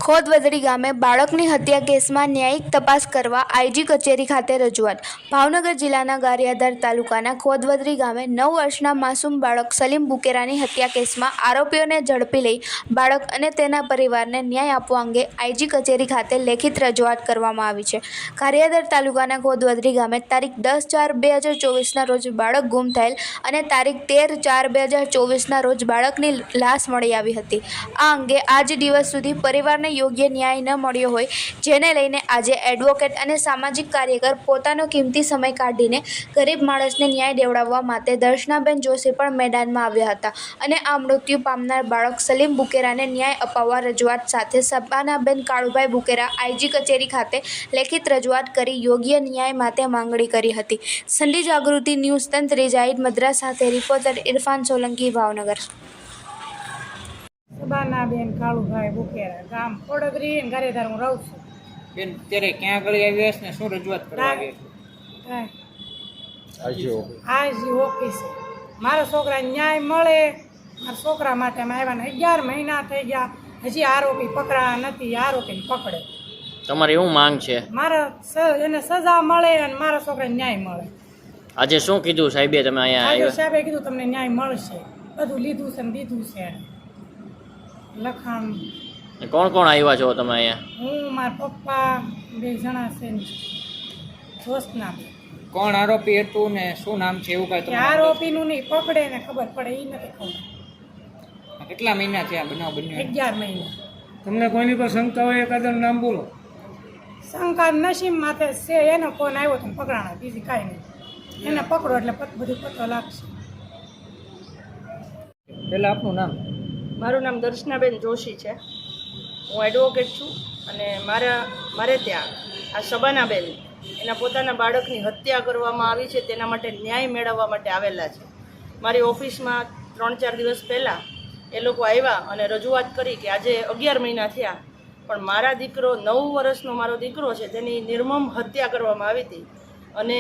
ખોદવદરી ગામે બાળકની હત્યા કેસમાં ન્યાયિક તપાસ કરવા આઈજી કચેરી ખાતે રજૂઆત. ભાવનગર જિલ્લાના ગારિયાધાર તાલુકાના ખોદવદરી ગામે 9 વર્ષના માસૂમ બાળક સલીમ બુકેરાની હત્યા કેસમાં આરોપીઓને ઝડપી લઈ બાળક અને તેના પરિવારને ન્યાય આપવા અંગે આઈજી કચેરી ખાતે લેખિત રજૂઆત કરવામાં આવી છે. ગારિયાધાર તાલુકાના ખોદવદરી ગામે તારીખ 10/4/2024ના રોજ બાળક ગુમ થયેલ અને તારીખ 13/4/2024ના રોજ બાળકની લાશ મળી આવી હતી. આ અંગે આજ દિવસ સુધી પરિવારને યોગ્ય ન્યાય ન મળ્યો હોય, જેને લઈને આજે એડવોકેટ અને સામાજિક કાર્યકર પોતાનો કિંમતી સમય કાઢીને ગરીબ માણસને ન્યાય દેવડાવવા માટે દર્શનાબેન જોશી પણ મેદાનમાં આવ્યા હતા અને આ મૃત્યુ પામનાર બાળક સલીમ બુકેરાને ન્યાય અપાવવા રજૂઆત સાથે સબાનાબેન કાળુભાઈ બુકેરા આઈજી કચેરી ખાતે લેખિત રજૂઆત કરી યોગ્ય ન્યાય માટે માંગણી કરી હતી. સંડી જાગૃતિ ન્યૂઝ તંત્રી જાહિદ મદ્રાસ સાથે રિપોર્ટર ઇરફાન સોલંકી, ભાવનગર. સબાનાબેન કાળુભાઈ બુકેરા, ગામ ખોડદરી અને ગારિયાધાર હું રહું છું. બેન, અત્યારે ક્યાં આગળ આવી હશે ને શું રજૂઆત કરવા આવી આજી ઓફિસે મારા છોકરા ન્યાય મળે. મારા છોકરા માટે અમે આવ્યા ને 11 મહિના થઈ ગયા, હજી આરોપી પકડાયા નથી. આરોપીને પકડે. તમારી શું માંગ છે? એને સજા મળે અને મારા છોકરાને ન્યાય મળે. આજે શું કીધું સાહેબે? તમે અહીંયા આજે આવ્યા? સાહેબે કીધું તમને ન્યાય મળશે. બધું લીધું છે ને દીધું છે. લખાણ કોણ કોણ આવ્યા છો તમે અહીંયા? હું, મારા પપ્પા, 2 જણા છે ને જોશના. કોણ આરોપી હતું ને શું નામ છે એવું કઈ? આરોપીનું નહીં, પકડે ને ખબર પડે એ નથી ખબર. કેટલા મહિના થયા બનાવ બન્યો? 11 મહિના. તમને કોઈની પર શંકા હોય એકાદનું નામ બોલો. શંકા નસીબ માથે છે. એનો ફોન આવ્યો તો પકડાણા, બીજી કાંઈ નહીં. એને પકડો એટલે બધું પતો લાગશે. પેલા આપનું નામ? મારું નામ દર્શનાબેન જોશી છે. હું એડવોકેટ છું અને મારે ત્યાં આ સબાનાબેન એના પોતાના બાળકની હત્યા કરવામાં આવી છે, તેના માટે ન્યાય મેળવવા માટે આવેલા છે. મારી ઓફિસમાં 3-4 દિવસ પહેલાં એ લોકો આવ્યા અને રજૂઆત કરી કે આજે 11 મહિના થયા પણ મારા દીકરો 9 વર્ષનો મારો દીકરો છે તેની નિર્મમ હત્યા કરવામાં આવી હતી અને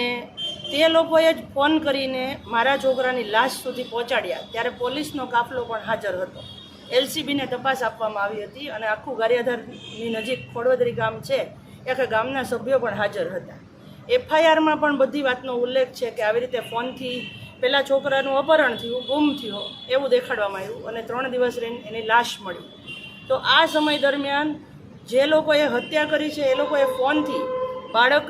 તે લોકોએ જ ફોન કરીને મારા છોકરાની લાશ સુધી પહોંચાડ્યા. ત્યારે પોલીસનો કાફલો પણ હાજર હતો. LCBને તપાસ આપવામાં આવી હતી અને આખું ગારિયાધારની નજીક ખોડવદરી ગામ છે એ આખા ગામના સભ્યો પણ હાજર હતા. FIRમાં પણ બધી વાતનો ઉલ્લેખ છે કે આવી રીતે ફોનથી પહેલાં છોકરાનું અપહરણ થયું, ગુમ થયો એવું દેખાડવામાં આવ્યું અને 3 દિવસ રહીને એની લાશ મળી. તો આ સમય દરમિયાન જે લોકોએ હત્યા કરી છે એ લોકોએ ફોનથી બાળક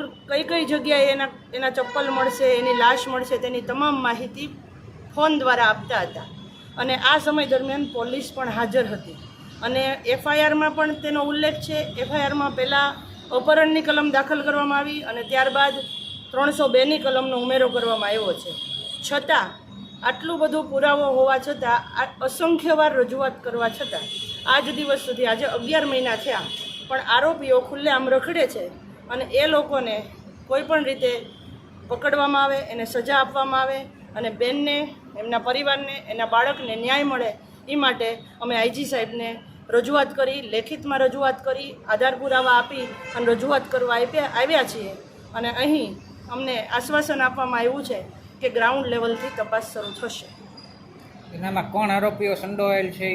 કઈ જગ્યાએ એના ચપ્પલ મળશે, એની લાશ મળશે તેની તમામ માહિતી ફોન દ્વારા આપતા હતા અને આ સમય દરમિયાન પોલીસ પણ હાજર હતી અને FIRમાં પણ તેનો ઉલ્લેખ છે. FIRમાં પહેલાં અપહરણની કલમ દાખલ કરવામાં આવી અને ત્યારબાદ 302ની કલમનો ઉમેરો કરવામાં આવ્યો છે. છતાં આટલું બધું પુરાવો હોવા છતાં, અસંખ્ય વાર રજૂઆત કરવા છતાં આજ દિવસ સુધી આજે 11 મહિના થયા પણ આરોપીઓ ખુલ્લેઆમ રખડે છે અને એ લોકોને કોઈ પણ રીતે પકડવામાં આવે, એને સજા આપવામાં આવે અને બેનને, એમના પરિવારને, એના બાળકને ન્યાય મળે એ માટે અમે આઈજી સાહેબને રજૂઆત કરી, લેખિતમાં રજૂઆત કરી, આધાર પુરાવા આપી અને રજૂઆત કરવા આવ્યા છીએ અને અહીં અમને આશ્વાસન આપવામાં આવ્યું છે કે ગ્રાઉન્ડ લેવલથી તપાસ શરૂ થશે. એનામાં કોણ આરોપીઓ સંડોવાયેલ છે?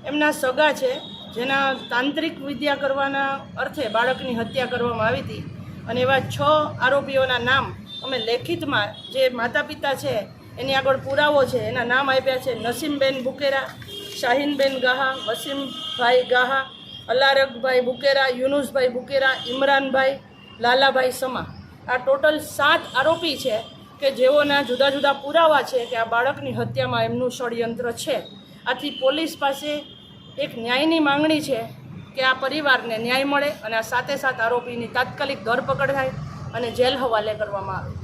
એમના સગા છે જેના તાંત્રિક વિદ્યા કરવાના અર્થે બાળકની હત્યા કરવામાં આવી હતી અને એવા 6 આરોપીઓના નામ અમે લેખિતમાં, જે માતા પિતા છે એની આગળ પુરાવો છે, એના નામ આપ્યા છે. નસીમબેન બુકેરા, શાહીનબેન ગાહા, વસીમભાઈ ગાહા, અલારકભાઈ બુકેરા, યુનુસભાઈ બુકેરા, ઇમરાનભાઈ, લાલાભાઈ સમા. આ ટોટલ 7 આરોપી છે કે જેઓના જુદા જુદા પુરાવા છે કે આ બાળકની હત્યામાં એમનું ષડયંત્ર છે. આથી પોલીસ પાસે એક ન્યાયની માંગણી છે કે આ પરિવારને ન્યાય મળે અને આ 7 આરોપીની તાત્કાલિક ધરપકડ થાય અને જેલ હવાલે કરવામાં આવે.